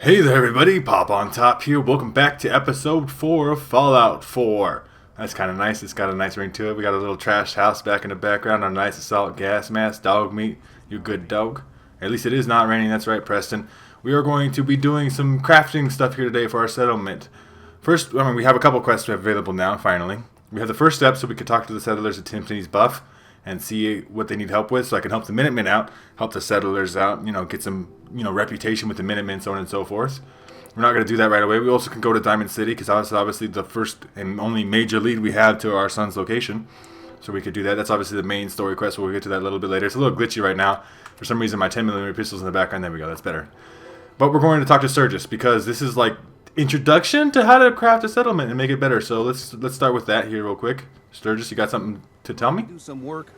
Hey there everybody, PoponTop here. Welcome back to episode 4 of Fallout 4. That's kind of nice. It's got a nice ring to it. We got a little trash house back in the background, a nice assault gas mask, dog meat, you good dog. At least it is not raining, that's right, Preston. We are going to be doing some crafting stuff here today for our settlement. First, we have a couple quests we have available now, finally. We have the first step so we can talk to the settlers at Timpany's Buff and see what they need help with, so I can help the Minutemen out, help the settlers out, get some, reputation with the Minutemen, so on and so forth. We're not going to do that right away. We also can go to Diamond City, because that's obviously the first and only major lead we have to our son's location. So we could do that. That's obviously the main story quest. We'll get to that a little bit later. It's a little glitchy right now. For some reason, my 10mm pistol's in the background. There we go. That's better. But we're going to talk to Sturgis, because this is like introduction to how to craft a settlement and make it better. So let's start with that here real quick. Sturgis, you got something to tell me? Do some work.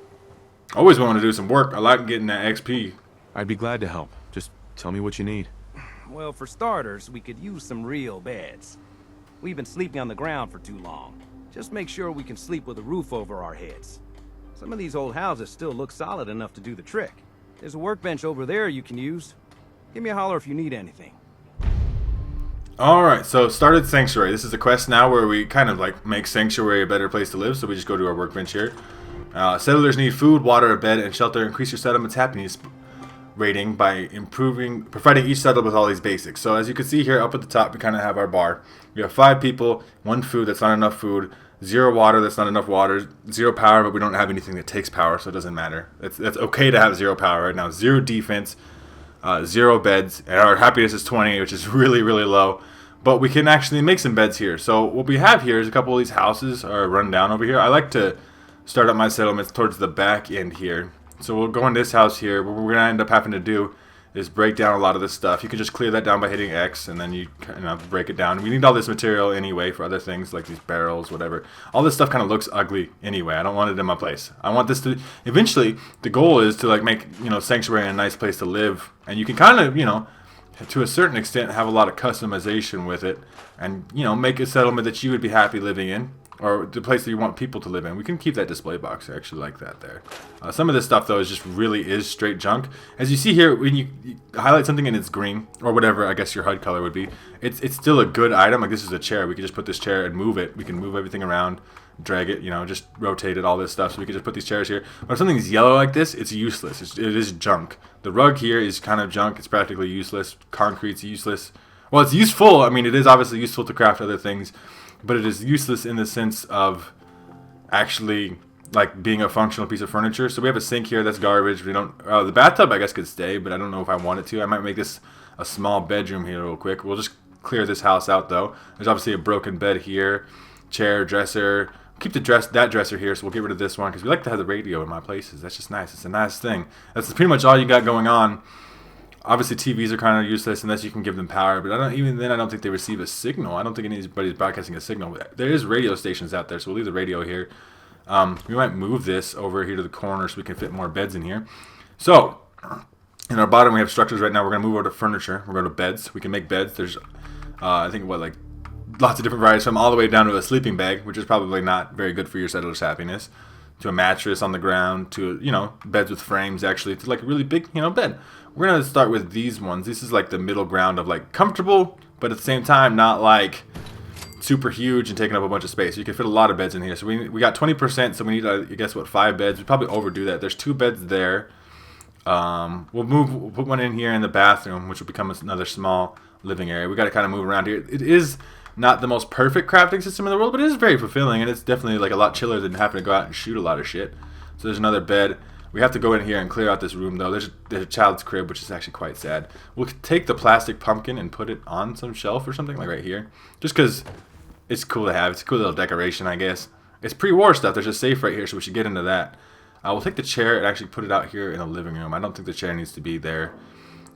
Always want to do some work. I like getting that XP. I'd be glad to help. Just tell me what you need. Well, for starters, we could use some real beds. We've been sleeping on the ground for too long. Just make sure we can sleep with a roof over our heads. Some of these old houses still look solid enough to do the trick. There's a workbench over there you can use. Give me a holler if you need anything. Alright, so started Sanctuary. This is a quest now where we kind of like make Sanctuary a better place to live, so we just go to our workbench here. Settlers need food, water, a bed, and shelter. Increase your settlement's happiness rating by providing each settlement with all these basics. So as you can see here up at the top, we kind of have our bar. We have 5 people, 1 food, that's not enough food, 0 water, that's not enough water, 0 power, but we don't have anything that takes power, so it doesn't matter. It's okay to have 0 power right now. 0 defense, 0 beds, and our happiness is 20, which is really, really low. But we can actually make some beds here. So what we have here is a couple of these houses are run down over here. I like to start up my settlements towards the back end here. So we'll go in this house here. What we're going to end up having to do is break down a lot of this stuff. You can just clear that down by hitting X, and then you break it down. We need all this material anyway for other things like these barrels, whatever. All this stuff kind of looks ugly anyway. I don't want it in my place. I want this to eventually. The goal is to like make Sanctuary a nice place to live, and you can kind of to a certain extent have a lot of customization with it, and make a settlement that you would be happy living in, or the place that you want people to live in. We can keep that display box. I actually like that there. Some of this stuff though is straight junk. As you see here, when you highlight something and it's green or whatever, I guess your HUD color would be, it's still a good item. Like this is a chair. We can just put this chair and move it. We can move everything around, drag it, just rotate it, all this stuff. So we can just put these chairs here. But if something's yellow like this, it's useless. It is junk. The rug here is kind of junk. It's practically useless. Concrete's useless. Well, it's useful. I mean, it is obviously useful to craft other things, but it is useless in the sense of actually like being a functional piece of furniture. So we have a sink here that's garbage. We don't. The bathtub I guess could stay, but I don't know if I want it to. I might make this a small bedroom here real quick. We'll just clear this house out though. There's obviously a broken bed here, chair, dresser. Keep that dresser here, so we'll get rid of this one because we like to have the radio in my places. That's just nice. It's a nice thing. That's pretty much all you got going on. Obviously, TVs are kind of useless unless you can give them power, but I don't think they receive a signal. I don't think anybody's broadcasting a signal. There is radio stations out there, so we'll leave the radio here. We might move this over here to the corner so we can fit more beds in here. So, in our bottom we have structures right now. We're going to move over to furniture. We're going to beds. We can make beds. There's, I think, lots of different varieties from all the way down to a sleeping bag, which is probably not very good for your settler's happiness, to a mattress on the ground, to, beds with frames, actually, to like a really big, bed. We're going to start with these ones. This is like the middle ground of like comfortable, but at the same time, not like super huge and taking up a bunch of space. You can fit a lot of beds in here. So we got 20%, so we need, I guess, 5 beds. We probably overdo that. There's 2 beds there. We'll put one in here in the bathroom, which will become another small living area. We got to kind of move around here. It is not the most perfect crafting system in the world, but it is very fulfilling, and it's definitely like a lot chiller than having to go out and shoot a lot of shit. So there's another bed. We have to go in here and clear out this room though. There's a child's crib, which is actually quite sad. We'll take the plastic pumpkin and put it on some shelf or something, like right here, just because it's cool to have. It's a cool little decoration, I guess. It's pre-war stuff. There's a safe right here, so we should get into that. We'll take the chair and actually put it out here in the living room. I don't think the chair needs to be there.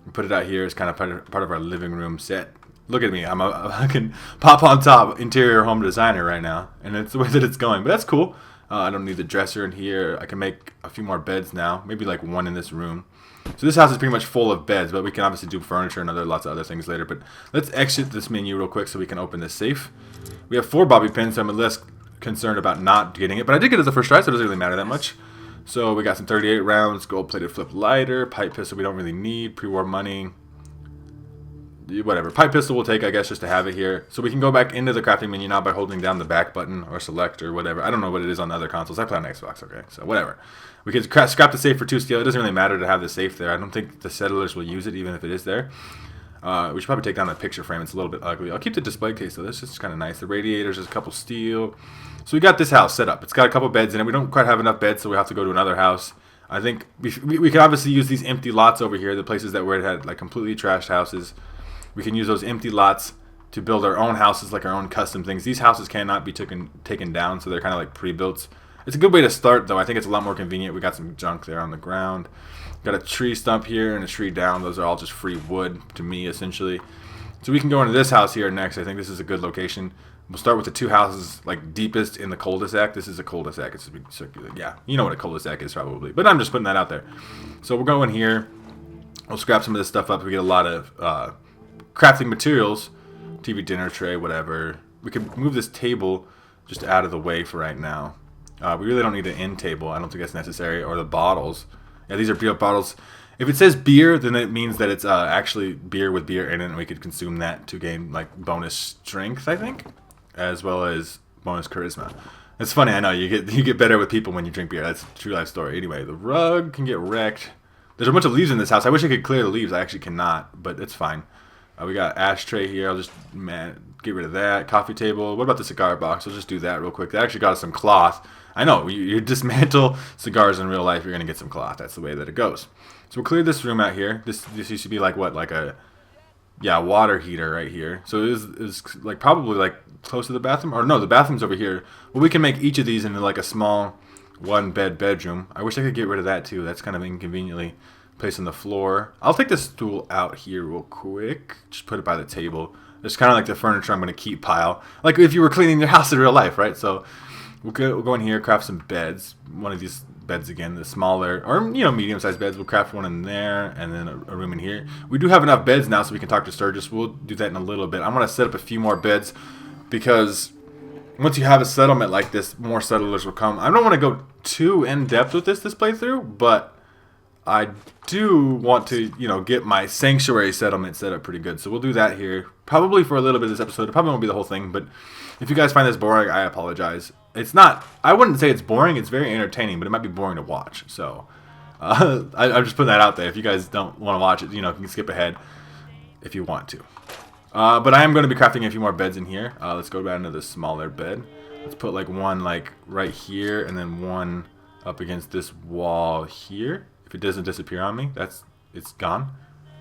We'll put it out here as kind of part of our living room set. Look at me. I'm a fucking PoponTop interior home designer right now, and it's the way that it's going. But that's cool. I don't need the dresser in here. I can make a few more beds now. Maybe like 1 in this room. So this house is pretty much full of beds, but we can obviously do furniture and lots of other things later. But let's exit this menu real quick so we can open this safe. We have 4 bobby pins, so I'm less concerned about not getting it. But I did get it the first try, so it doesn't really matter that much. So we got some 38 rounds, gold-plated flip lighter, pipe pistol we don't really need, pre-war money. whatever. Pipe pistol we'll take, I guess, just to have it here. So we can go back into the crafting menu now by holding down the back button or select or whatever. I don't know what it is on the other consoles. I play on Xbox, okay, so whatever. We can scrap the safe for 2 steel. It doesn't really matter to have the safe there. I don't think the settlers will use it even if it is there. We should probably take down the picture frame. It's a little bit ugly. I'll keep the display case though. That's just kind of nice. The radiators, there's a couple steel. So we got this house set up. It's got a couple beds in it. We don't quite have enough beds, so we have to go to another house. I think we can obviously use these empty lots over here, the places that where it had like completely trashed houses. We can use those empty lots to build our own houses, like our own custom things. These houses cannot be taken down, so they're kind of like pre-built. It's a good way to start, though. I think it's a lot more convenient. We got some junk there on the ground. Got a tree stump here and a tree down. Those are all just free wood to me, essentially. So we can go into this house here next. I think this is a good location. We'll start with the 2 houses like deepest in the cul-de-sac. This is a cul-de-sac. It's a big circular. Yeah, you know what a cul-de-sac is probably. But I'm just putting that out there. So we're going here. We'll scrap some of this stuff up. We get a lot of crafting materials. TV dinner tray, whatever. We could move this table just out of the way for right now. We really don't need an end table. I don't think that's necessary. Or the bottles. Yeah, these are beer bottles. If it says beer, then it means that it's actually beer with beer in it, and we could consume that to gain like bonus strength, I think, as well as bonus charisma. It's funny, I know you get better with people when you drink beer. That's a true life story. Anyway, the rug can get wrecked. There's a bunch of leaves in this house. I wish I could clear the leaves. I actually cannot, but it's fine. We got ashtray here. I'll just get rid of that. Coffee table. What about the cigar box? I'll just do that real quick. That actually got us some cloth. I know, you dismantle cigars in real life, you're going to get some cloth. That's the way that it goes. So we'll clear this room out here. This used to be like what? Like a, yeah, water heater right here. So it is like probably like close to the bathroom. Or no, the bathroom's over here. Well, we can make each of these into like a small 1-bed bedroom. I wish I could get rid of that too. That's kind of inconveniently placed on the floor. I'll take this stool out here real quick. Just put it by the table. It's kind of like the furniture I'm going to keep pile. Like if you were cleaning your house in real life, right? So we'll go in here, craft some beds. One of these beds again, the smaller or medium-sized beds. We'll craft one in there, and then a room in here. We do have enough beds now, so we can talk to Sturgis. We'll do that in a little bit. I'm gonna set up a few more beds because once you have a settlement like this, more settlers will come. I don't want to go too in depth with this playthrough, but I do want to get my sanctuary settlement set up pretty good. So we'll do that here, probably for a little bit of this episode. It probably won't be the whole thing, but if you guys find this boring, I apologize. It's not, I wouldn't say it's boring. It's very entertaining, but it might be boring to watch. So I'm just putting that out there. If you guys don't want to watch it, you can skip ahead if you want to. But I am going to be crafting a few more beds in here. Let's go back into the smaller bed. Let's put like one like right here, and then one up against this wall here. If it doesn't disappear on me, it's gone.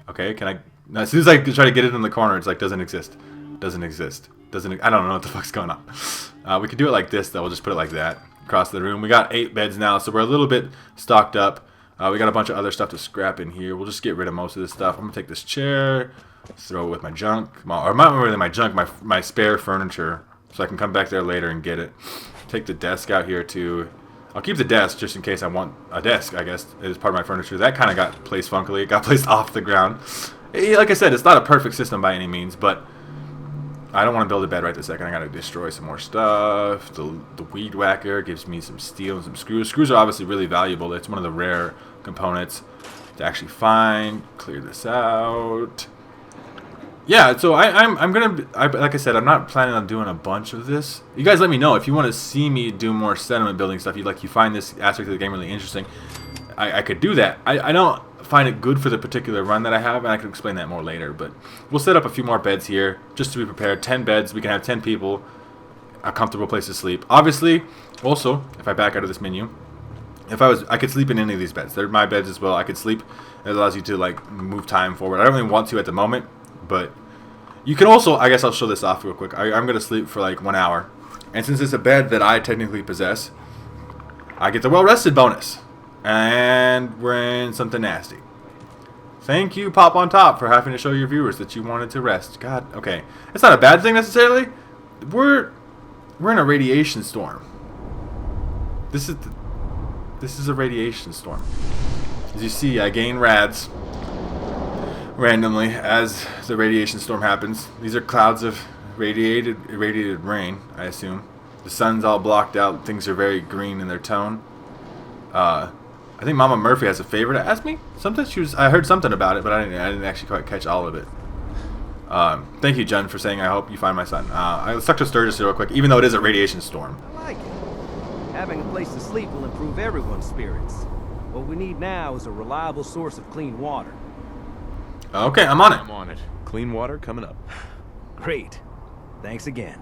Okay, can I? No, as soon as I try to get it in the corner, it's like doesn't exist. I don't know what the fuck's going on. We could do it like this though. We'll just put it like that across the room. We got 8 beds now, so we're a little bit stocked up. We got a bunch of other stuff to scrap in here. We'll just get rid of most of this stuff. I'm gonna take this chair, throw it with my junk, or not really my junk, my spare furniture, so I can come back there later and get it. Take the desk out here too. I'll keep the desk just in case I want a desk, I guess, as part of my furniture. That kind of got placed funkily. It got placed off the ground. Like I said, it's not a perfect system by any means, but I don't want to build a bed right this second. I got to destroy some more stuff. The weed whacker gives me some steel and some screws. Screws are obviously really valuable. It's one of the rare components to actually find. Clear this out. Yeah, so I'm gonna like I said, I'm not planning on doing a bunch of this. You guys let me know if you want to see me do more settlement building stuff. You find this aspect of the game really interesting. I could do that. I don't find it good for the particular run that I have, and I can explain that more later. But we'll set up a few more beds here just to be prepared. 10 beds. We can have 10 people. A comfortable place to sleep. Obviously, also, if I back out of this menu, I could sleep in any of these beds. They're my beds as well. I could sleep. It allows you to like move time forward. I don't really want to at the moment. But you can also, I guess I'll show this off real quick. I'm going to sleep for like 1 hour. And since it's a bed that I technically possess, I get the well-rested bonus. And we're in something nasty. Thank you, PoponTop, for having to show your viewers that you wanted to rest. God, okay. It's not a bad thing necessarily. We're in a radiation storm. This is a radiation storm. As you see, I gain rads randomly as the radiation storm happens. These are clouds of irradiated rain, I assume. The sun's all blocked out. Things are very green in their tone. I think Mama Murphy has a favor to ask me. I heard something about it, but I didn't actually quite catch all of it. Thank you, Jen, for saying I hope you find my son. Let's talk to Sturgis real quick, even though it is a radiation storm. I like it. Having a place to sleep will improve everyone's spirits. What we need now is a reliable source of clean water. Okay, I'm on it. I'm on it. Clean water coming up. Great. Thanks again.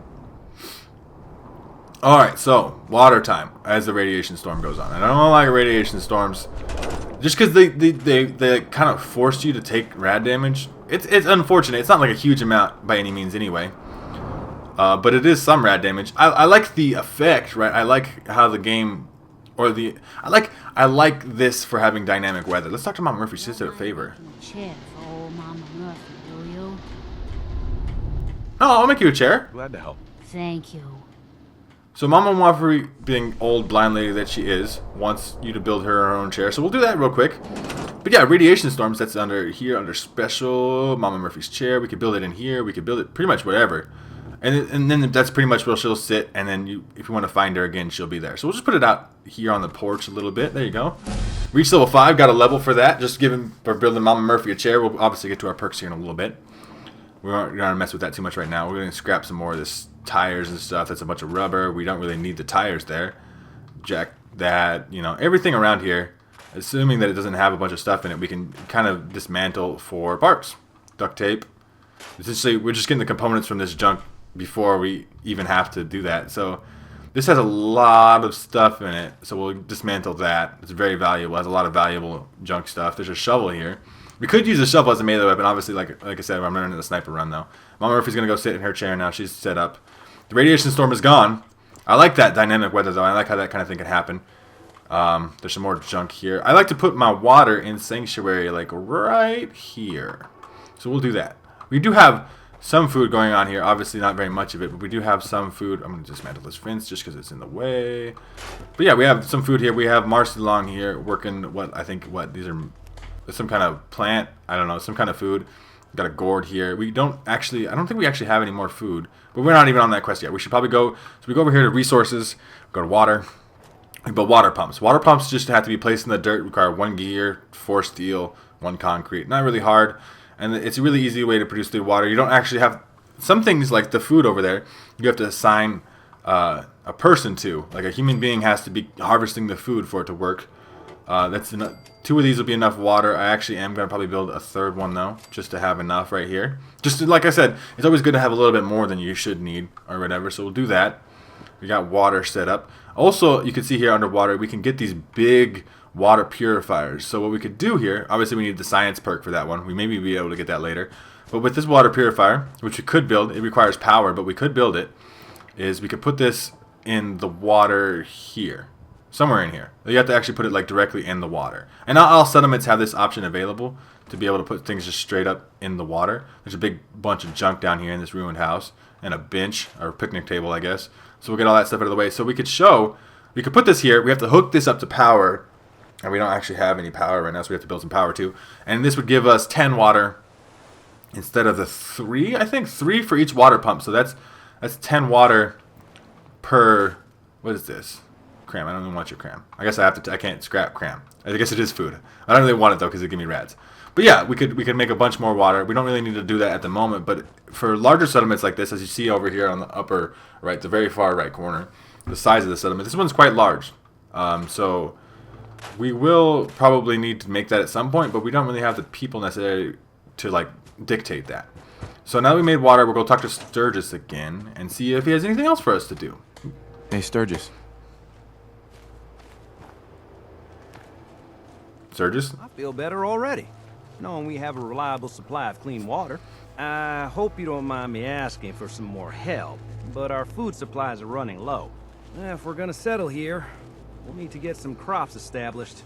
Alright, so, water time as the radiation storm goes on. And I don't like radiation storms just because they kind of force you to take rad damage. It's unfortunate. It's not like a huge amount by any means anyway. But it is some rad damage. I like the effect, right? I like how the game, or the... I like this for having dynamic weather. Let's talk to Mama Murphy. She just did a favor. Oh, I'll make you a chair. Glad to help. Thank you. So Mama Murphy, being old blind lady that she is, wants you to build her own chair. So we'll do that real quick. But yeah, radiation storms, that's under here, under special, Mama Murphy's chair. We could build it in here. We could build it pretty much whatever. And then that's pretty much where she'll sit. And then if you want to find her again, she'll be there. So we'll just put it out here on the porch a little bit. There you go. Reach level 5. Got a level for that. Just for building Mama Murphy a chair. We'll obviously get to our perks here in a little bit. We're not going to mess with that too much right now. We're going to scrap some more of this tires and stuff. That's a bunch of rubber. We don't really need the tires there. Jack that, you know, everything around here. Assuming that it doesn't have a bunch of stuff in it, we can kind of dismantle for parts. Duct tape. Essentially, we're just getting the components from this junk before we even have to do that. So this has a lot of stuff in it. So we'll dismantle that. It's very valuable. It has a lot of valuable junk stuff. There's a shovel here. We could use a shovel as a melee weapon. Obviously, like I said, I'm running the sniper run though. Mama Murphy's gonna go sit in her chair now. She's set up. The radiation storm is gone. I like that dynamic weather though. I like how that kind of thing can happen. There's some more junk here. I like to put my water in sanctuary like right here. So we'll do that. We do have some food going on here. Obviously not very much of it, but we do have some food. I'm going to dismantle this fence just because it's in the way. But yeah, we have some food here. We have Marcy Long here working these are some kind of plant. I don't know, some kind of food. We've got a gourd here. I don't think we actually have any more food, but we're not even on that quest yet. We should probably go, so we go over here to resources, go to water. We build water pumps. Water pumps just have to be placed in the dirt, require 1 gear, 4 steel, 1 concrete. Not really hard. And it's a really easy way to produce the water. You don't actually have some things like the food over there. You have to assign a person to. Like a human being has to be harvesting the food for it to work. That's enough. 2 of these will be enough water. I actually am going to probably build a 3rd one though, just to have enough right here. Just like I said, it's always good to have a little bit more than you should need or whatever. So we'll do that. We got water set up. Also, you can see here underwater, we can get these big water purifiers. So what we could do here, obviously we need the science perk for that one. We maybe be able to get that later. But with this water purifier, which we could build, it requires power, but we could build it, is we could put this in the water here. Somewhere in here. You have to actually put it like directly in the water. And not all settlements have this option available to be able to put things just straight up in the water. There's a big bunch of junk down here in this ruined house. And a bench, or picnic table, I guess. So we'll get all that stuff out of the way. So we could put this here. We have to hook this up to power. And we don't actually have any power right now, so we have to build some power too. And this would give us 10 water instead of the 3, I think. 3 for each water pump. So that's 10 water per, what is this? Cram. I don't even want your cram. I guess I can't scrap cram. I guess it is food. I don't really want it though because it give me rads. But yeah, we could make a bunch more water. We don't really need to do that at the moment, but for larger settlements like this, as you see over here on the upper right, the very far right corner, the size of the settlement, this one's quite large. So we will probably need to make that at some point, but we don't really have the people necessary to like dictate that. So now that we made water, we'll go talk to Sturgis again and see if he has anything else for us to do. Hey, Sturgis. Sturgis? I feel better already, knowing we have a reliable supply of clean water. I hope you don't mind me asking for some more help, but our food supplies are running low. If we're gonna settle here, we'll need to get some crops established.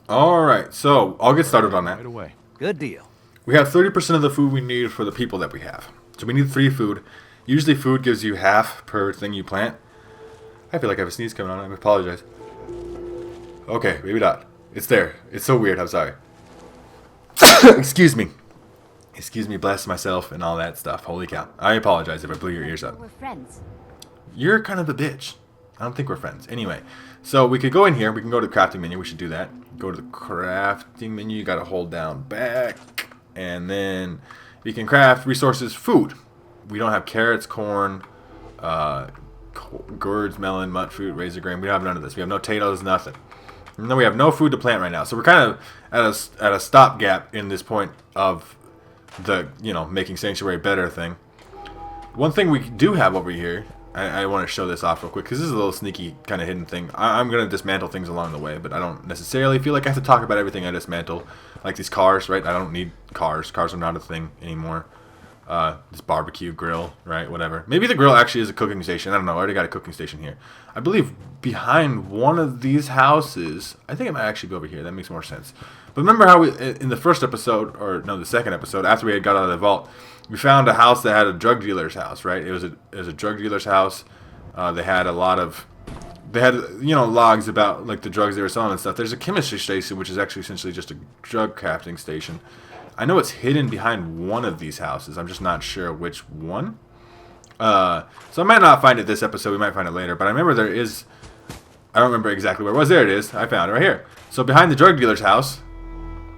Alright, so I'll get started on that. Right away. Good deal. We have 30% of the food we need for the people that we have. So we need 3 food. Usually food gives you half per thing you plant. I feel like I have a sneeze coming on. I apologize. Okay, maybe not. It's there. It's so weird. I'm sorry. Excuse me. Excuse me, bless myself and all that stuff. Holy cow. I apologize if I blew your ears up. We're friends. You're kind of a bitch. I don't think we're friends. Anyway, so we could go in here. We can go to the crafting menu. We should do that. Go to the crafting menu. You got to hold down back. And then we can craft resources, food. We don't have carrots, corn, gourds, melon, mut fruit, razor grain. We don't have none of this. We have no potatoes, nothing. And then we have no food to plant right now. So we're kind of at a stopgap in this point of the, making Sanctuary better thing. One thing we do have over here, I want to show this off real quick because this is a little sneaky kind of hidden thing. I'm going to dismantle things along the way, but I don't necessarily feel like I have to talk about everything I dismantle. Like these cars, right? I don't need cars. Cars are not a thing anymore. This barbecue grill, right? Whatever. Maybe the grill actually is a cooking station. I don't know. I already got a cooking station here. I believe behind one of these houses, I think it might actually be over here. That makes more sense. But remember how we, in the first episode, or no, the second episode, after we had got out of the vault, we found a house that had a drug dealer's house, right? It was a drug dealer's house. They had logs about like the drugs they were selling and stuff. There's a chemistry station, which is actually essentially just a drug crafting station. I know it's hidden behind one of these houses. I'm just not sure which one. So I might not find it this episode. We might find it later. But I remember there is... I don't remember exactly where it was. There it is. I found it right here. So behind the drug dealer's house,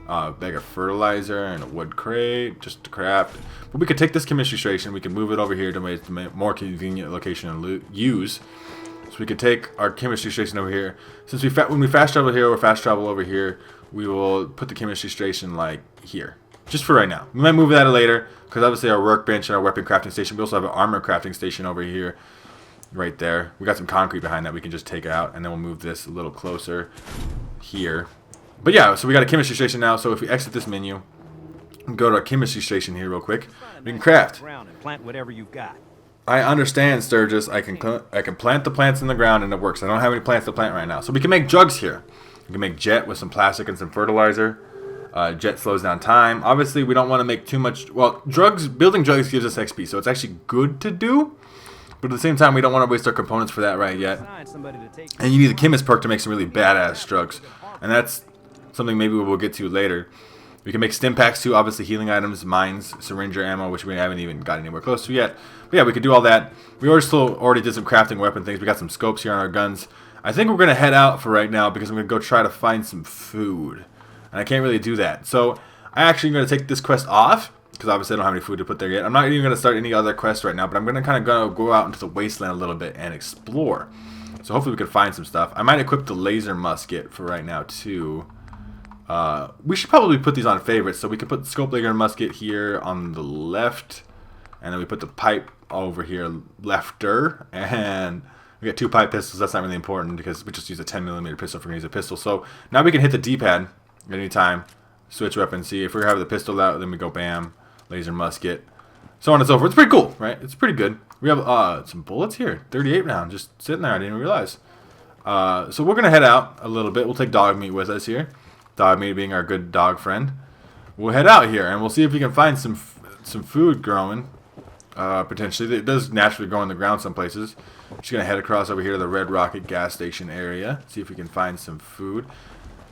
a bag of fertilizer and a wood crate just to craft. But we could take this chemistry station. We can move it over here to make it a more convenient location to use. So we could take our chemistry station over here. Since when we fast travel here or fast travel over here, we will put the chemistry station like here. Just for right now. We might move that later, because obviously our workbench and our weapon crafting station. We also have an armor crafting station over here, right there. We got some concrete behind that we can just take out, and then we'll move this a little closer here. But yeah, so we got a chemistry station now. So if we exit this menu, and go to our chemistry station here real quick, we can craft. Plant whatever you've got. I understand, Sturgis. I can plant the plants in the ground, and it works. I don't have any plants to plant right now, so we can make jugs here. We can make jet with some plastic and some fertilizer. Jet slows down time. Obviously, we don't want to make too much... Well, building drugs gives us XP, so it's actually good to do. But at the same time, we don't want to waste our components for that right yet. And you need the chemist perk to make some really badass drugs. And that's something maybe we'll get to later. We can make stim packs too, obviously healing items, mines, syringe ammo, which we haven't even got anywhere close to yet. But yeah, we could do all that. We already did some crafting weapon things. We got some scopes here on our guns. I think we're going to head out for right now because I'm going to go try to find some food. And I can't really do that. So I actually am going to take this quest off, because obviously I don't have any food to put there yet. I'm not even going to start any other quest right now, but I'm going to kind of go out into the wasteland a little bit and explore. So hopefully we can find some stuff. I might equip the laser musket for right now too. We should probably put these on favorites. So we could put the scope laser musket here on the left, and then we put the pipe over here lefter, and we got 2 pipe pistols. That's not really important because we just use a 10mm pistol if we're going to use a pistol. So now we can hit the D-pad at any time, switch weapon, see if we have the pistol out, then we go bam, laser musket, so on and so forth. It's pretty cool, right? It's pretty good. We have some bullets here, 38 round, just sitting there. I didn't even realize. So we're gonna head out a little bit. We'll take dog meat with us here, dog meat being our good dog friend. We'll head out here and we'll see if we can find some food growing. Potentially, it does naturally grow in the ground some places. Just gonna head across over here to the Red Rocket gas station area, see if we can find some food.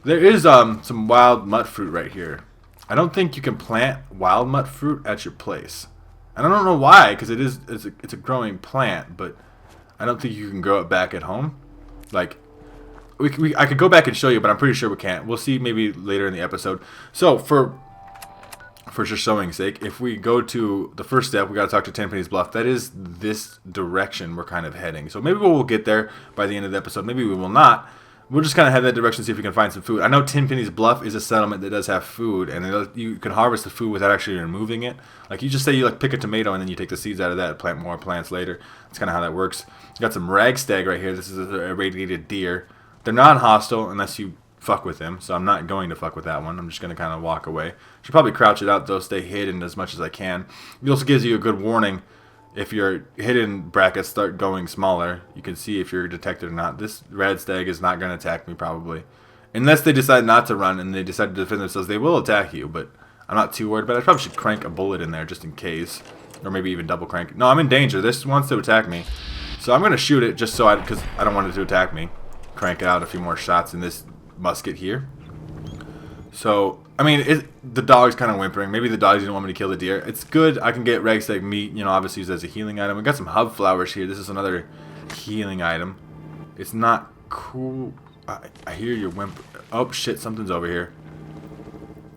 There is some wild mut fruit right here. I don't think you can plant wild mut fruit at your place. And I don't know why, because it's a growing plant, but I don't think you can grow it back at home. Like, I could go back and show you, but I'm pretty sure we can't. We'll see maybe later in the episode. So for just showing's sake, if we go to the first step, we got to talk to Tenpenny's Bluff. That is this direction we're kind of heading. So maybe we'll get there by the end of the episode. Maybe we will not. We'll just kind of head that direction, see if we can find some food. I know Tenpenny's Bluff is a settlement that does have food, and you can harvest the food without actually removing it. Like, you just say you pick a tomato, and then you take the seeds out of that and plant more plants later. That's kind of how that works. Got some ragstag right here. This is a irradiated deer. They're non-hostile unless you fuck with them, so I'm not going to fuck with that one. I'm just going to kind of walk away. Should probably crouch it out, though, stay hidden as much as I can. It also gives you a good warning. If your hidden brackets start going smaller, you can see if you're detected or not. This red stag is not going to attack me, probably. Unless they decide not to run and they decide to defend themselves, they will attack you, but I'm not too worried about it. I probably should crank a bullet in there just in case. Or maybe even double crank. No, I'm in danger. This wants to attack me. So I'm going to shoot it just because I don't want it to attack me. Crank out a few more shots in this musket here. So, I mean, the dog's kind of whimpering. Maybe the dog didn't want me to kill the deer. It's good. I can get ragstag meat, obviously used as a healing item. We got some hub flowers here. This is another healing item. It's not cool. I hear your whimper. Oh, shit. Something's over here.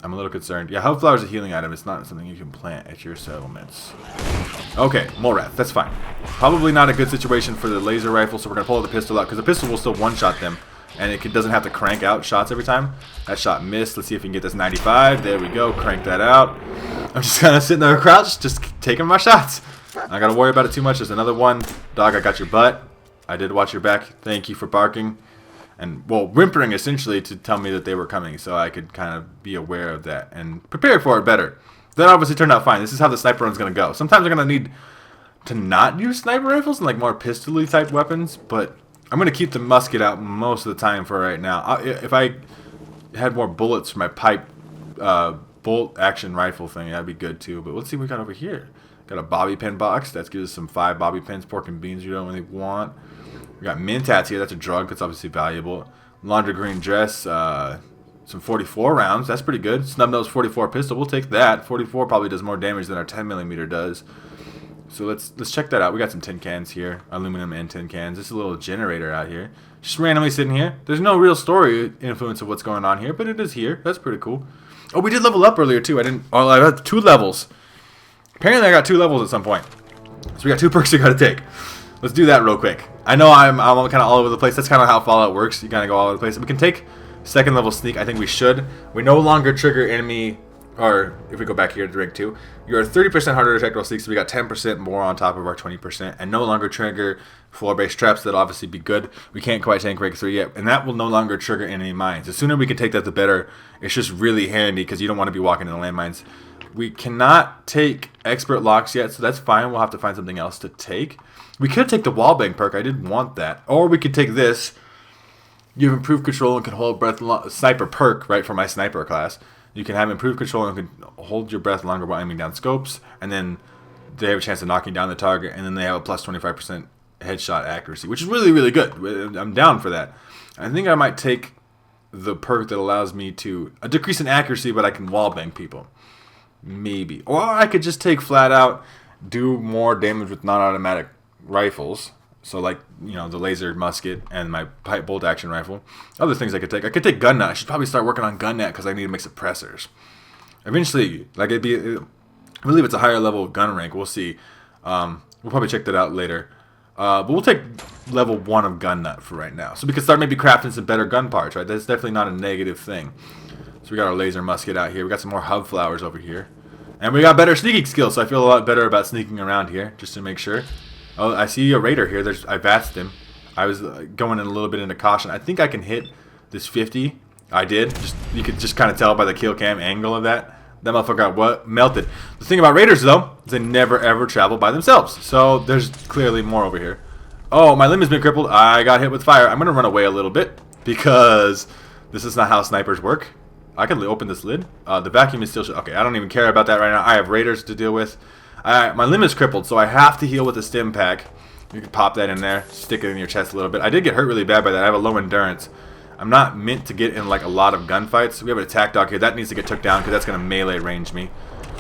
I'm a little concerned. Yeah, Hub Flower is a healing item. It's not something you can plant at your settlements. Okay, Morath. That's fine. Probably not a good situation for the laser rifle, so we're going to pull the pistol out, because the pistol will still one-shot them, and it doesn't have to crank out shots every time. That shot missed. Let's see if we can get this 95. There we go. Crank that out. I'm just kind of sitting there crouched, just taking my shots. I got to worry about it too much. There's another one. Dog, I got your butt. I did watch your back. Thank you for barking. And, well, whimpering essentially to tell me that they were coming, so I could kind of be aware of that and prepare for it better. That obviously turned out fine. This is how the sniper run's going to go. Sometimes I'm going to need to not use sniper rifles and like more pistol-y type weapons, but I'm going to keep the musket out most of the time for right now. If I had more bullets for my pipe bolt action rifle thing, that'd be good too. But let's see what we got over here. Got a bobby pin box. That gives us some 5 bobby pins, pork and beans you don't really want. We got Mentats here. That's a drug. That's obviously valuable. Laundry green dress. Some 44 rounds. That's pretty good. Snub nose 44 pistol. We'll take that. 44 probably does more damage than our 10mm does. So let's check that out. We got some tin cans here. Aluminum and tin cans. This is a little generator out here. Just randomly sitting here. There's no real story influence of what's going on here, but it is here. That's pretty cool. Oh, we did level up earlier too. I got 2 levels. Apparently I got 2 levels at some point. So we got 2 perks we gotta take. Let's do that real quick. I know I'm kind of all over the place. That's kind of how Fallout works. You kind of go all over the place. We can take 2nd level sneak. I think we should. We no longer trigger enemy, or if we go back here to rank 2, you're 30% harder to detect while sneak, so we got 10% more on top of our 20%. And no longer trigger floor-based traps. That'll obviously be good. We can't quite tank rank 3 yet. And that will no longer trigger enemy mines. The sooner we can take that, the better. It's just really handy because you don't want to be walking into landmines. We cannot take expert locks yet, so that's fine. We'll have to find something else to take. We could take the wallbang perk. I didn't want that. Or we could take this. You have improved control and can hold breath sniper perk, right, for my sniper class. You can have improved control and can hold your breath longer while aiming down scopes. And then they have a chance of knocking down the target. And then they have a plus 25% headshot accuracy, which is really, really good. I'm down for that. I think I might take the perk that allows me to a decrease in accuracy, but I can wallbang people. Maybe. Or I could just take flat out, do more damage with non-automatic rifles. So like, you know, the laser musket and my pipe bolt action rifle. Other things I could take gun nut. I should probably start working on gun nut because I need to make suppressors. Eventually, like I believe it's a higher level of gun rank. We'll see. We'll probably check that out later. But we'll take level 1 of gun nut for right now. So we can start maybe crafting some better gun parts, right? That's definitely not a negative thing. So we got our laser musket out here. We got some more hub flowers over here. And we got better sneaking skills, so I feel a lot better about sneaking around here, just to make sure. Oh, I see a raider here. I vatsed him. I was going in a little bit into caution. I think I can hit this 50. I did. You could just kind of tell by the kill cam angle of that. That motherfucker got melted. The thing about raiders, though, is they never, ever travel by themselves. So there's clearly more over here. Oh, my limb has been crippled. I got hit with fire. I'm going to run away a little bit because this is not how snipers work. I can open this lid. The vacuum is still... Okay, I don't even care about that right now. I have raiders to deal with. My limb is crippled, so I have to heal with a stim pack. You can pop that in there, stick it in your chest a little bit. I did get hurt really bad by that. I have a low endurance. I'm not meant to get in like a lot of gunfights. We have an attack dog here. That needs to get took down because that's going to melee range me.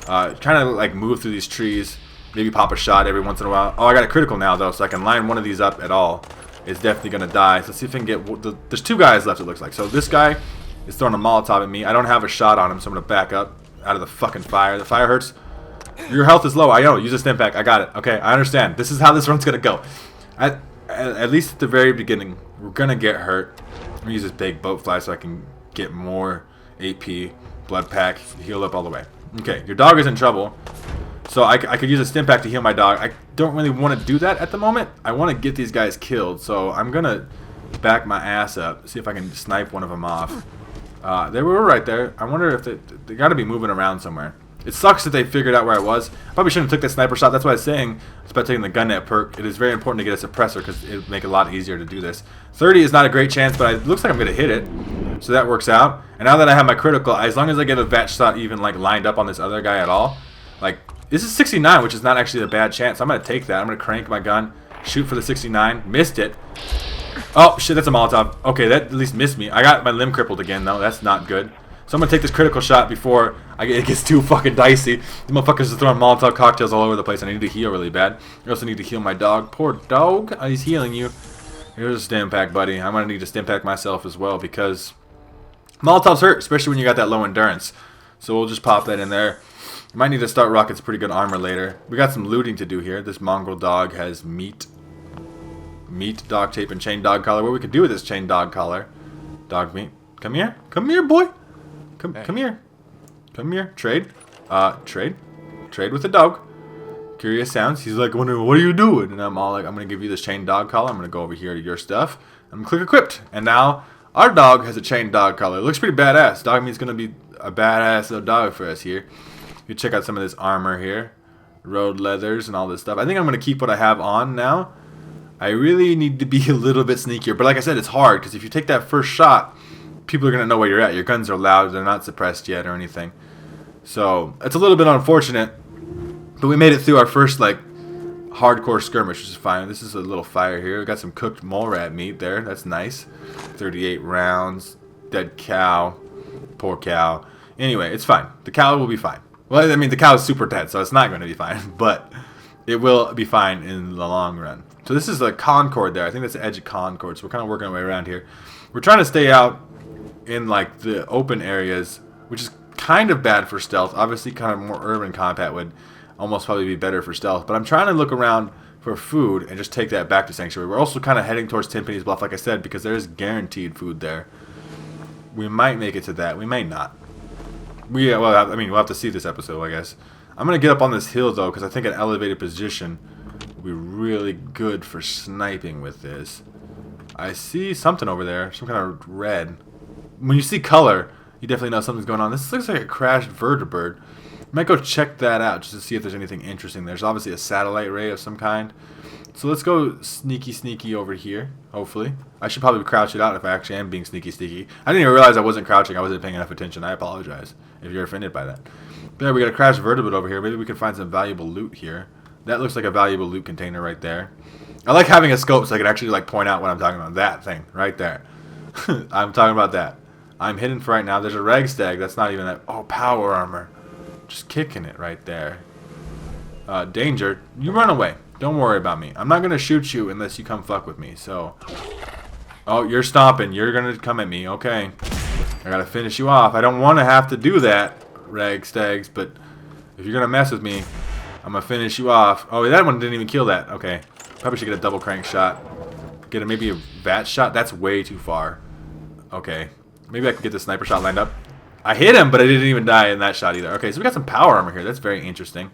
Trying to like move through these trees. Maybe pop a shot every once in a while. Oh, I got a critical now though, so I can line one of these up at all. It's definitely going to die. So let's see if I can get... There's 2 guys left, it looks like. So this guy is throwing a Molotov at me. I don't have a shot on him, so I'm going to back up out of the fucking fire. The fire hurts. Your health is low. I know. Use a stim pack. I got it. Okay, I understand. This is how this run's going to go. At least at the very beginning, we're going to get hurt. I'm going to use this big boat fly so I can get more AP, blood pack, heal up all the way. Okay, your dog is in trouble. So I could use a stim pack to heal my dog. I don't really want to do that at the moment. I want to get these guys killed. So I'm going to back my ass up, see if I can snipe one of them off. They were right there. I wonder if they got to be moving around somewhere. It sucks that they figured out where I was. Probably shouldn't have took that sniper shot. That's what I was saying. It's about taking the gun net perk. It is very important to get a suppressor because it would make it a lot easier to do this. 30 is not a great chance, but it looks like I'm going to hit it. So that works out. And now that I have my critical, as long as I get a vat shot even like lined up on this other guy at all, like this is 69, which is not actually a bad chance. I'm going to take that. I'm going to crank my gun, shoot for the 69. Missed it. Oh, shit, that's a Molotov. Okay, that at least missed me. I got my limb crippled again, though. That's not good. So I'm going to take this critical shot before it gets too fucking dicey. The motherfuckers are throwing Molotov cocktails all over the place. I need to heal really bad. I also need to heal my dog. Poor dog. He's healing you. Here's a stim pack, buddy. I'm going to need to stim pack myself as well because Molotovs hurt, especially when you got that low endurance. So we'll just pop that in there. Might need to start rocking some pretty good armor later. We got some looting to do here. This mongrel dog has meat, dog tape, and chain dog collar. What we could do with this chain dog collar. Dog meat. Come here. Come here, boy. Come here. Come here. Trade. Trade. Trade with the dog. Curious sounds. He's like wondering, what are you doing? And I'm all like, I'm going to give you this chain dog collar. I'm going to go over here to your stuff. I'm going to click equipped. And now our dog has a chain dog collar. It looks pretty badass. Dog meat's going to be a badass little dog for us here. You check out some of this armor here. Road leathers and all this stuff. I think I'm going to keep what I have on now. I really need to be a little bit sneakier. But like I said, it's hard. Because if you take that first shot, people are going to know where you're at. Your guns are loud. They're not suppressed yet or anything. So it's a little bit unfortunate. But we made it through our first, like, hardcore skirmish, which is fine. This is a little fire here. We got some cooked mole rat meat there. That's nice. 38 rounds. Dead cow. Poor cow. Anyway, it's fine. The cow will be fine. Well, I mean, the cow is super dead, so it's not going to be fine. But it will be fine in the long run. So this is a Concord there. I think that's the edge of Concord. So we're kind of working our way around here. We're trying to stay out in, like, the open areas, which is kind of bad for stealth. Obviously, kind of more urban combat would almost probably be better for stealth. But I'm trying to look around for food and just take that back to Sanctuary. We're also kind of heading towards Timpani's Bluff, like I said, because there is guaranteed food there. We might make it to that. We may not. Well, I mean, we'll have to see this episode, I guess. I'm going to get up on this hill, though, because I think an elevated position will be really good for sniping with this. I see something over there, some kind of red. When you see color, you definitely know something's going on. This looks like a crashed vertibird. I might go check that out just to see if there's anything interesting. There's obviously a satellite ray of some kind. So let's go sneaky over here, hopefully. I should probably crouch it out if I actually am being sneaky. I didn't even realize I wasn't crouching. I wasn't paying enough attention. I apologize if you're offended by that. There, we got a crashed vertebrate over here. Maybe we can find some valuable loot here. That looks like a valuable loot container right there. I like having a scope so I can actually like point out what I'm talking about. That thing right there. I'm talking about that. I'm hidden for right now. There's a ragstag. That's not even that. Oh, power armor. Just kicking it right there. Danger. You run away. Don't worry about me. I'm not going to shoot you unless you come fuck with me. So. Oh, you're stomping. You're going to come at me. Okay. I got to finish you off. I don't want to have to do that, ragstags. But if you're going to mess with me, I'm going to finish you off. Oh, that one didn't even kill that. Okay. Probably should get a double crank shot. Get maybe a VAT shot. That's way too far. Okay. Maybe I can get the sniper shot lined up. I hit him, but I didn't even die in that shot either. Okay, so we got some power armor here. That's very interesting.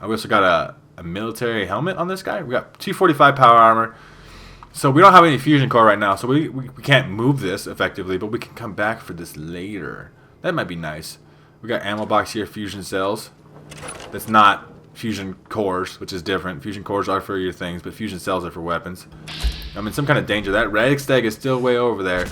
We also got a military helmet on this guy. We got 245 power armor. So we don't have any fusion core right now, so we can't move this effectively, but we can come back for this later. That might be nice. We got ammo box here, fusion cells. That's not fusion cores, which is different. Fusion cores are for your things, but fusion cells are for weapons. I'm in some kind of danger. That ragstag is still way over there.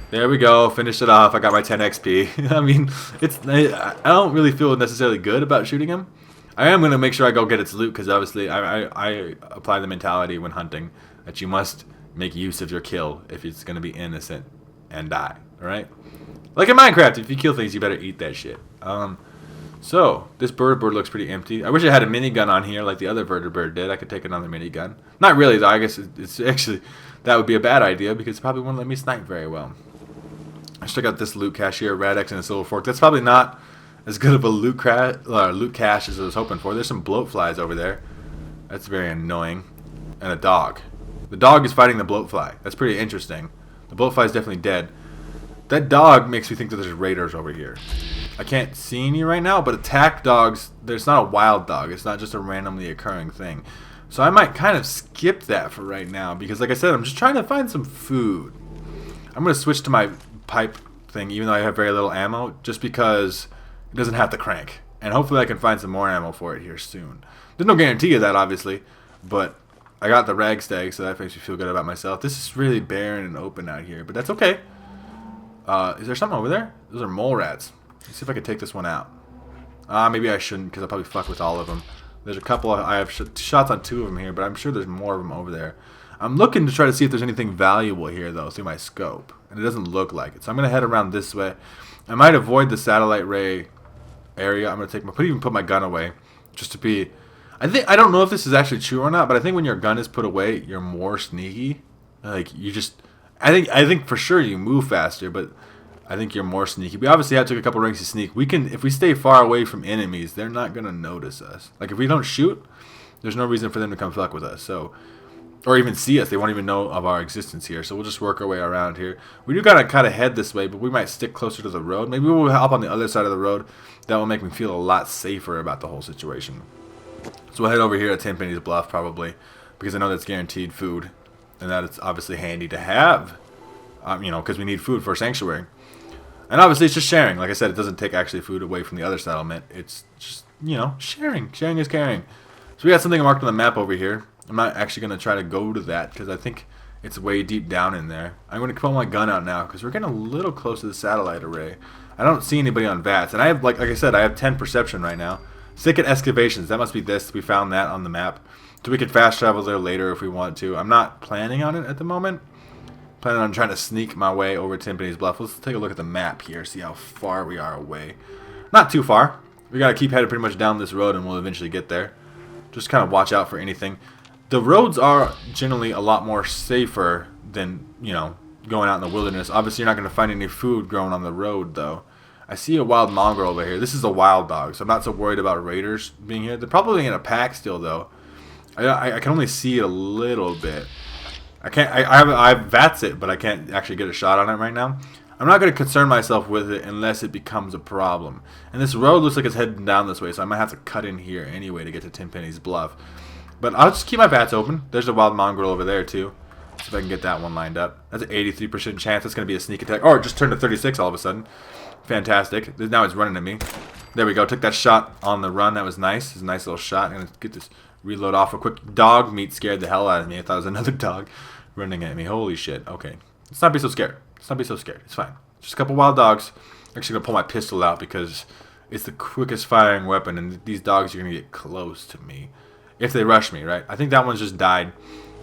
There we go. Finished it off. I got my 10 XP. I mean, I don't really feel necessarily good about shooting him. I am going to make sure I go get its loot because obviously I apply the mentality when hunting that you must make use of your kill if it's going to be innocent and die. Alright? Like in Minecraft, if you kill things, you better eat that shit. So, this bird looks pretty empty. I wish I had a minigun on here like the other vertibird did. I could take another minigun. Not really, though. I guess it's actually, that would be a bad idea because it probably wouldn't let me snipe very well. Let's check out this loot cache here, Rad-X and a Silver Fork. That's probably not as good of a loot cache as I was hoping for. There's some bloatflies over there. That's very annoying. And a dog. The dog is fighting the bloatfly. That's pretty interesting. The bloatfly is definitely dead. That dog makes me think that there's raiders over here. I can't see any right now, but attack dogs, there's not a wild dog. It's not just a randomly occurring thing. So I might kind of skip that for right now because, like I said, I'm just trying to find some food. I'm going to switch to my pipe thing, even though I have very little ammo, just because it doesn't have to crank. And hopefully I can find some more ammo for it here soon. There's no guarantee of that, obviously, but I got the ragstag, so that makes me feel good about myself. This is really barren and open out here, but that's okay. Is there something over there? Those are mole rats. Let's see if I can take this one out. Maybe I shouldn't, because I'll probably fuck with all of them. There's a couple, I have shots on 2 of them here, but I'm sure there's more of them over there. I'm looking to try to see if there's anything valuable here, though, through my scope. And it doesn't look like it. So I'm going to head around this way. I might avoid the satellite ray area. I'm going to even put my gun away. Just to be... I don't know if this is actually true or not, but I think when your gun is put away, you're more sneaky. Like, you just... I think for sure you move faster, but I think you're more sneaky. We obviously have took a couple ranks to sneak. We can, if we stay far away from enemies, they're not gonna notice us. Like if we don't shoot, there's no reason for them to come fuck with us. So, or even see us. They won't even know of our existence here. So we'll just work our way around here. We do gotta kind of head this way, but we might stick closer to the road. Maybe we'll hop on the other side of the road. That will make me feel a lot safer about the whole situation. So we'll head over here at Tenpenny's Bluff probably, because I know that's guaranteed food, and that it's obviously handy to have. You know, because we need food for Sanctuary. And obviously it's just sharing. Like I said, it doesn't take actually food away from the other settlement. It's just, you know, sharing. Sharing is caring. So we got something marked on the map over here. I'm not actually going to try to go to that because I think it's way deep down in there. I'm going to pull my gun out now because we're getting a little close to the satellite array. I don't see anybody on VATS. And I have, like I said, I have 10 perception right now. Thicket excavations. That must be this. We found that on the map. So we could fast travel there later if we want to. I'm not planning on it at the moment. Planning on trying to sneak my way over Tenpenny's Bluff. Let's take a look at the map here, see how far we are away. Not too far. We gotta keep headed pretty much down this road and we'll eventually get there. Just kind of watch out for anything. The roads are generally a lot more safer than, you know, going out in the wilderness. Obviously you're not gonna find any food growing on the road though. I see a wild mongrel over here. This is a wild dog, so I'm not so worried about raiders being here. They're probably in a pack still though. I can only see it a little bit. I have VATS it, but I can't actually get a shot on it right now. I'm not going to concern myself with it unless it becomes a problem. And this road looks like it's heading down this way, so I might have to cut in here anyway to get to Tenpenny's Bluff. But I'll just keep my VATS open. There's a wild mongrel over there too. See if I can get that one lined up. That's an 83% chance it's going to be a sneak attack. Or it just turned to 36 all of a sudden. Fantastic. Now he's running at me. There we go. Took that shot on the run. That was nice. It's a nice little shot. I'm going to get this reload off a quick. Dog meat scared the hell out of me. I thought it was another dog running at me. Holy shit. Okay. Let's not be so scared. Let's not be so scared. It's fine. Just a couple wild dogs. I'm actually going to pull my pistol out because it's the quickest firing weapon, and these dogs are going to get close to me if they rush me, right? I think that one's just died.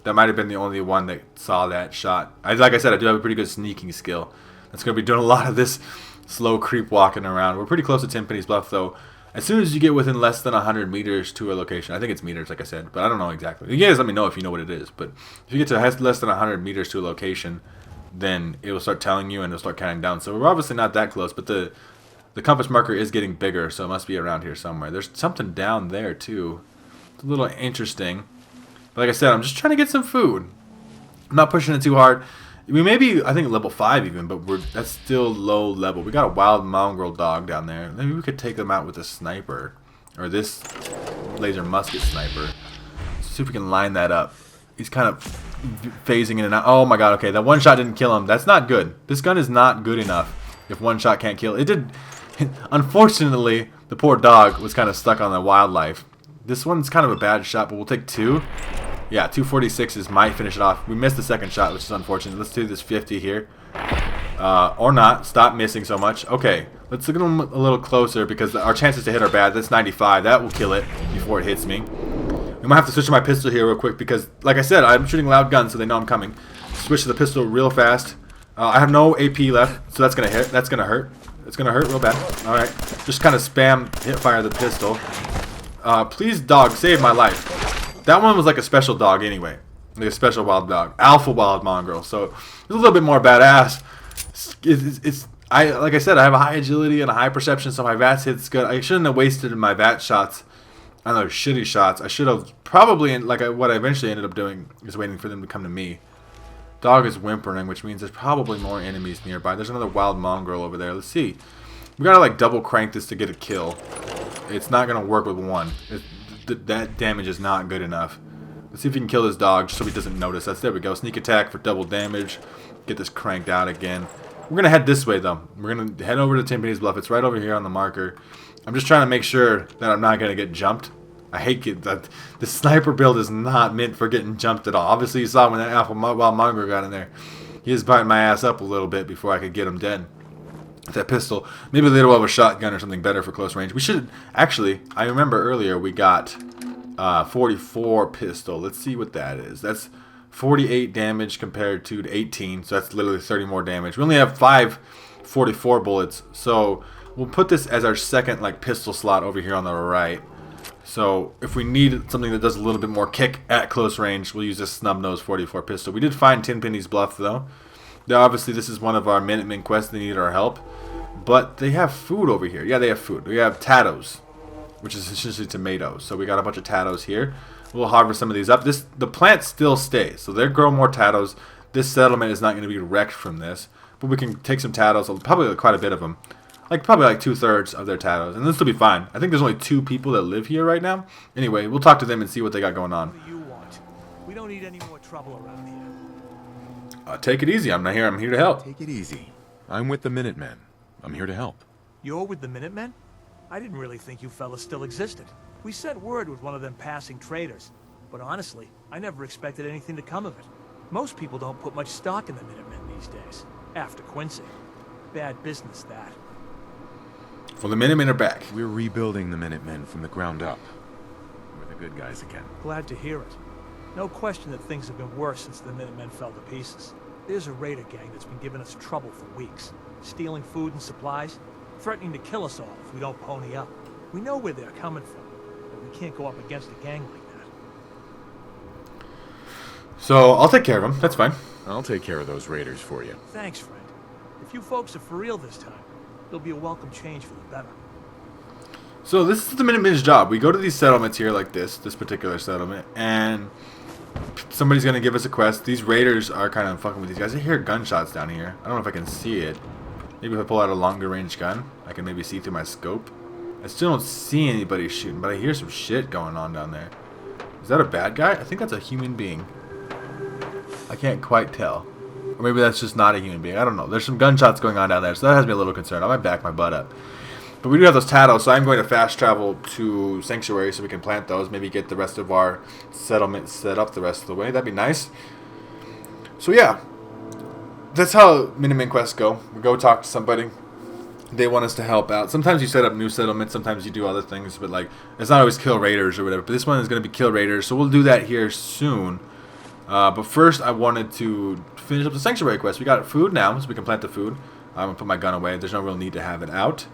That might have been the only one that saw that shot. Like I said, I do have a pretty good sneaking skill. That's going to be doing a lot of this slow creep walking around. We're pretty close to Tenpenny's Bluff, though. As soon as you get within less than 100 meters to a location, I think it's meters, like I said, but I don't know exactly. You guys let me know if you know what it is. But if you get to less than 100 meters to a location, then it will start telling you and it'll start counting down. So we're obviously not that close, but the compass marker is getting bigger, so it must be around here somewhere. There's something down there, too. It's a little interesting. But like I said, I'm just trying to get some food. I'm not pushing it too hard. We may be, I think, level 5 even, but that's still low level. We got a wild mongrel dog down there. Maybe we could take them out with a sniper. Or this laser musket sniper. Let's see if we can line that up. He's kind of phasing in and out. Oh my god, okay. That one shot didn't kill him. That's not good. This gun is not good enough if one shot can't kill. It did. Unfortunately, the poor dog was kind of stuck on the wildlife. This one's kind of a bad shot, but we'll take 2. Yeah, 246s might finish it off. We missed the second shot, which is unfortunate. Let's do this 50 here. Or not. Stop missing so much. Okay, let's look at them a little closer because our chances to hit are bad. That's 95. That will kill it before it hits me. We might have to switch to my pistol here real quick because, like I said, I'm shooting loud guns, so they know I'm coming. Switch to the pistol real fast. I have no AP left, so that's going to hit. That's going to hurt. It's going to hurt real bad. Alright, just kind of spam hit fire the pistol. Please, dog, save my life. That one was like a special dog anyway. Like a special wild dog. Alpha wild mongrel. So it's a little bit more badass. Like I said, I have a high agility and a high perception, so my VATS hits good. I shouldn't have wasted my VAT shots on those shitty shots. I should have probably, what I eventually ended up doing is waiting for them to come to me. Dog is whimpering, which means there's probably more enemies nearby. There's another wild mongrel over there. Let's see. We gotta like double crank this to get a kill. It's not gonna work with one. That damage is not good enough. Let's see if we can kill this dog just so he doesn't notice us. There we go. Sneak attack for double damage. Get this cranked out again. We're going to head this way, though. We're going to head over to Tenpenny's Bluff. It's right over here on the marker. I'm just trying to make sure that I'm not going to get jumped. I hate it. The sniper build is not meant for getting jumped at all. Obviously, you saw when that alpha wild mongrel got in there. He was biting my ass up a little bit before I could get him dead. With that pistol. Maybe later we'll have a shotgun or something better for close range. We should... Actually, I remember earlier we got 44 pistol. Let's see what that is. That's 48 damage compared to 18. So that's literally 30 more damage. We only have 5 44 bullets. So we'll put this as our second like pistol slot over here on the right. So if we need something that does a little bit more kick at close range, we'll use this snub nose 44 pistol. We did find Tenpenny's Bluff though. Now, obviously, this is one of our Minutemen quests. They need our help. But they have food over here. Yeah, they have food. We have tattos, which is essentially tomatoes. So we got a bunch of tattos here. We'll harvest some of these up. The plant still stays. So they grow more tattos. This settlement is not going to be wrecked from this. But we can take some tattos, probably quite a bit of them. Probably like 2/3 of their tattos. And this will be fine. I think there's only 2 people that live here right now. Anyway, we'll talk to them and see what they got going on. What do you want? We don't need any more trouble around here. Take it easy. I'm here to help. Take it easy. I'm with the Minutemen. I'm here to help. You're with the Minutemen? I didn't really think you fellas still existed. We sent word with one of them passing traders. But honestly, I never expected anything to come of it. Most people don't put much stock in the Minutemen these days. After Quincy. Bad business, that. Well, the Minutemen are back. We're rebuilding the Minutemen from the ground up. We're the good guys again. Glad to hear it. No question that things have been worse since the Minutemen fell to pieces. There's a raider gang that's been giving us trouble for weeks. Stealing food and supplies, threatening to kill us all if we don't pony up. We know where they're coming from, but we can't go up against a gang like that. So, I'll take care of them. That's fine. I'll take care of those raiders for you. Thanks, friend. If you folks are for real this time, it'll be a welcome change for the better. So, this is the Minutemen's job. We go to these settlements here like this particular settlement, and somebody's going to give us a quest. These raiders are kind of fucking with these guys. I hear gunshots down here. I don't know if I can see it. Maybe if I pull out a longer range gun, I can maybe see through my scope. I still don't see anybody shooting, but I hear some shit going on down there. Is that a bad guy? I think that's a human being. I can't quite tell. Or maybe that's just not a human being. I don't know. There's some gunshots going on down there, so that has me a little concerned. I might back my butt up. But we do have those tattos, so I'm going to fast travel to Sanctuary so we can plant those. Maybe get the rest of our settlement set up the rest of the way. That'd be nice. So yeah. That's how Minutemen quests go. We go talk to somebody. They want us to help out. Sometimes you set up new settlements. Sometimes you do other things. But it's not always kill raiders or whatever. But this one is going to be kill raiders. So we'll do that here soon. But first I wanted to finish up the Sanctuary quest. We got food now, so we can plant the food. I'm going to put my gun away. There's no real need to have it out.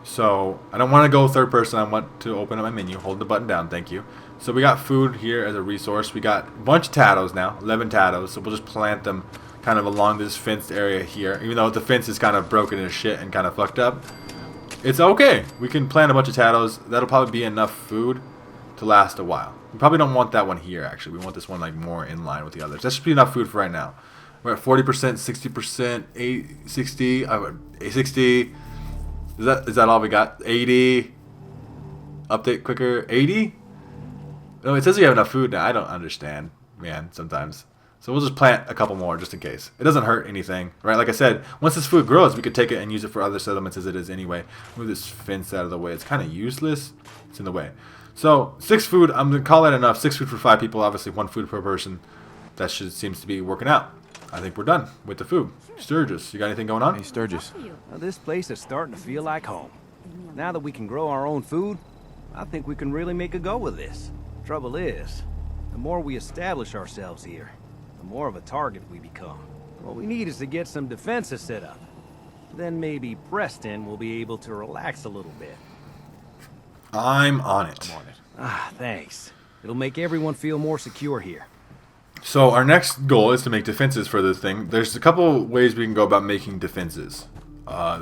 So I don't want to go third person. I want to open up my menu. Hold the button down. Thank you. So we got food here as a resource. We got a bunch of tattos now. 11 tattos. So we'll just plant them kind of along this fenced area here. Even though the fence is kind of broken as shit and kind of fucked up. It's okay. We can plant a bunch of tattos. That'll probably be enough food to last a while. We probably don't want that one here, actually. We want this one more in line with the others. That should be enough food for right now. We're at 40%, 60%, 60, 60. Is that all we got? 80. Update quicker. 80? No, it says we have enough food now. I don't understand, man, sometimes. So we'll just plant a couple more just in case. It doesn't hurt anything, right? Like I said, once this food grows, we could take it and use it for other settlements as it is anyway. Move this fence out of the way. It's kind of useless. It's in the way. So 6 food. I'm going to call that enough. 6 food for 5 people. Obviously 1 food per person. That seems to be working out. I think we're done with the food. Sturgis, you got anything going on? Hey, Sturgis. Now, this place is starting to feel like home. Now that we can grow our own food, I think we can really make a go with this. Trouble is, the more we establish ourselves here, the more of a target we become. What we need is to get some defenses set up. Then maybe Preston will be able to relax a little bit. I'm on it. I'm on it. Ah, thanks. It'll make everyone feel more secure here. So our next goal is to make defenses for this thing. There's a couple ways we can go about making defenses.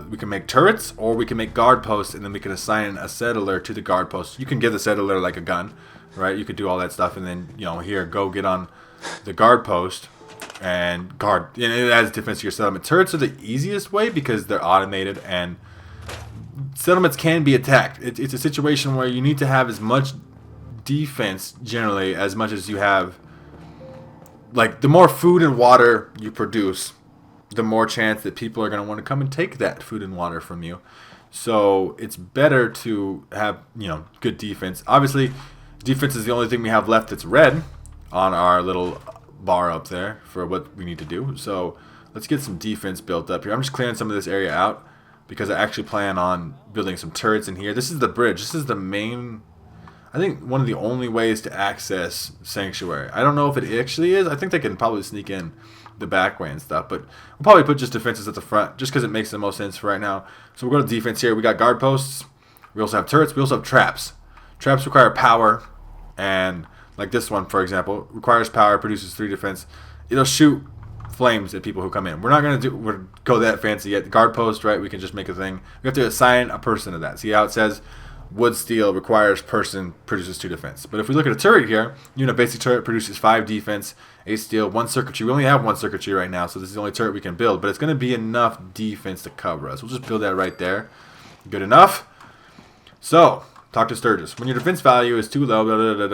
We can make turrets, or we can make guard posts, and then we can assign a settler to the guard post. You can give the settler like a gun, right? You could do all that stuff, and then, here, go get on the guard post and guard. And it adds defense to your settlement. Turrets are the easiest way because they're automated, and settlements can be attacked. It's a situation where you need to have as much defense, generally, as much as you have. The more food and water you produce, the more chance that people are going to want to come and take that food and water from you. So it's better to have, good defense. Obviously, defense is the only thing we have left that's red on our little bar up there for what we need to do. So let's get some defense built up here. I'm just clearing some of this area out because I actually plan on building some turrets in here. This is the bridge. This is the main... I think one of the only ways to access Sanctuary. I don't know if it actually is. I think they can probably sneak in the back way and stuff. But we'll probably put just defenses at the front just because it makes the most sense for right now. So we'll go to defense here. We got guard posts. We also have turrets. We also have traps. Traps require power. And like this one, for example, requires power, produces 3 defense. It'll shoot flames at people who come in. We're not going to go that fancy yet. The guard post, right? We can just make a thing. We have to assign a person to that. See how it says wood steel requires person, produces 2 defense. But if we look at a turret here, a basic turret produces 5 defense, 8 steel, 1 circuitry. We only have 1 circuitry right now, so this is the only turret we can build. But it's going to be enough defense to cover us. We'll just build that right there. Good enough. So, talk to Sturgis. When your defense value is too low,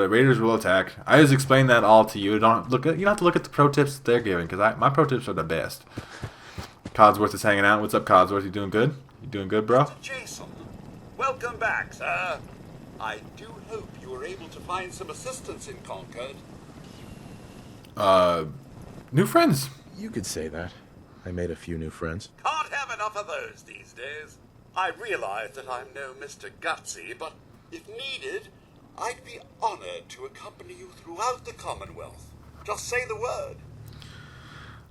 raiders will attack. I just explained that all to you. You don't have to look at the pro tips they're giving, because my pro tips are the best. Codsworth is hanging out. What's up, Codsworth? You doing good? You doing good, bro? Jason, welcome back, sir. I do hope you were able to find some assistance in Concord. New friends. You could say that. I made a few new friends. Can't have enough of those these days. I realize that I'm no Mr. Gutsy, but if needed, I'd be honored to accompany you throughout the Commonwealth. Just say the word.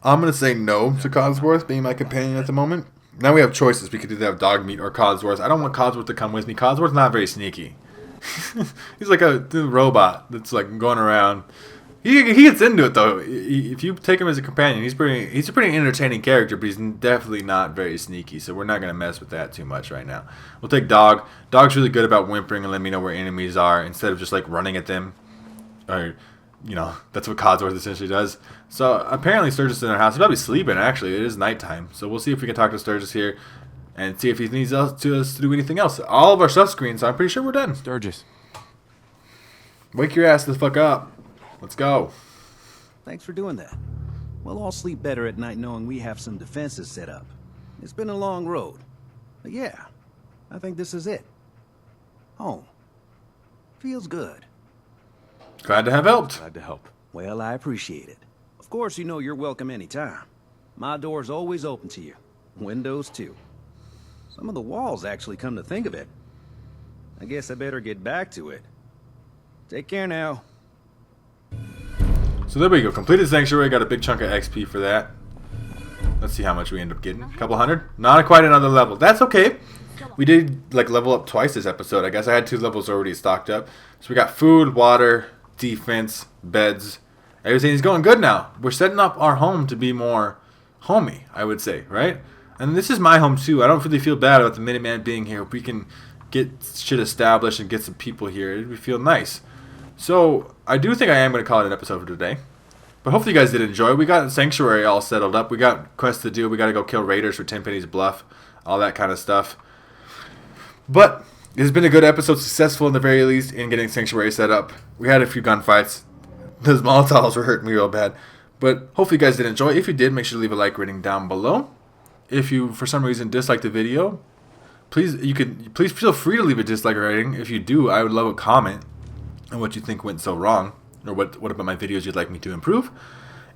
I'm going to say no to Codsworth being my companion at the moment. Now we have choices. We could either have Dogmeat or Codsworth. I don't want Codsworth to come with me. Codsworth's not very sneaky. He's like a robot that's like going around. He gets into it though. If you take him as a companion, he's a pretty entertaining character, but he's definitely not very sneaky. So we're not gonna mess with that too much right now. We'll take Dog. Dog's really good about whimpering and letting me know where enemies are instead of just like running at them. Or that's what Codsworth essentially does. So apparently Sturgis is in our house. He's probably sleeping. Actually, it is nighttime. So we'll see if we can talk to Sturgis here and see if he needs us to do anything else. All of our stuff screens. So I'm pretty sure we're done. Sturgis. Wake your ass the fuck up. Let's go. Thanks for doing that. We'll all sleep better at night knowing we have some defenses set up. It's been a long road. But yeah, I think this is it. Home. Feels good. Glad to have helped. Glad to help. Well, I appreciate it. Of course, you're welcome anytime. My door's always open to you. Windows, too. Some of the walls actually come to think of it. I guess I better get back to it. Take care now. So there we go. Completed Sanctuary. Got a big chunk of XP for that. Let's see how much we end up getting. A couple hundred? Not quite another level. That's okay. We did like level up twice this episode. I guess I had 2 levels already stocked up. So we got food, water, defense, beds. Everything's going good now. We're setting up our home to be more homey, I would say, right? And this is my home too. I don't really feel bad about the Minuteman being here. If we can get shit established and get some people here, it would feel nice. So I do think I am going to call it an episode for today. But hopefully you guys did enjoy. We got Sanctuary all settled up. We got quests to do. We got to go kill raiders for 10 pennies bluff. All that kind of stuff. But it has been a good episode. Successful in the very least in getting Sanctuary set up. We had a few gunfights. Those Molotovs were hurting me real bad. But hopefully you guys did enjoy. If you did, make sure to leave a like rating down below. If you, for some reason, disliked the video, please feel free to leave a dislike rating. If you do, I would love a comment on what you think went so wrong, or what about my videos you'd like me to improve.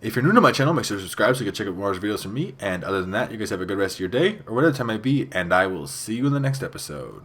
If you're new to my channel, make sure to subscribe so you can check out more videos from me. And other than that, you guys have a good rest of your day, or whatever time it may be, and I will see you in the next episode.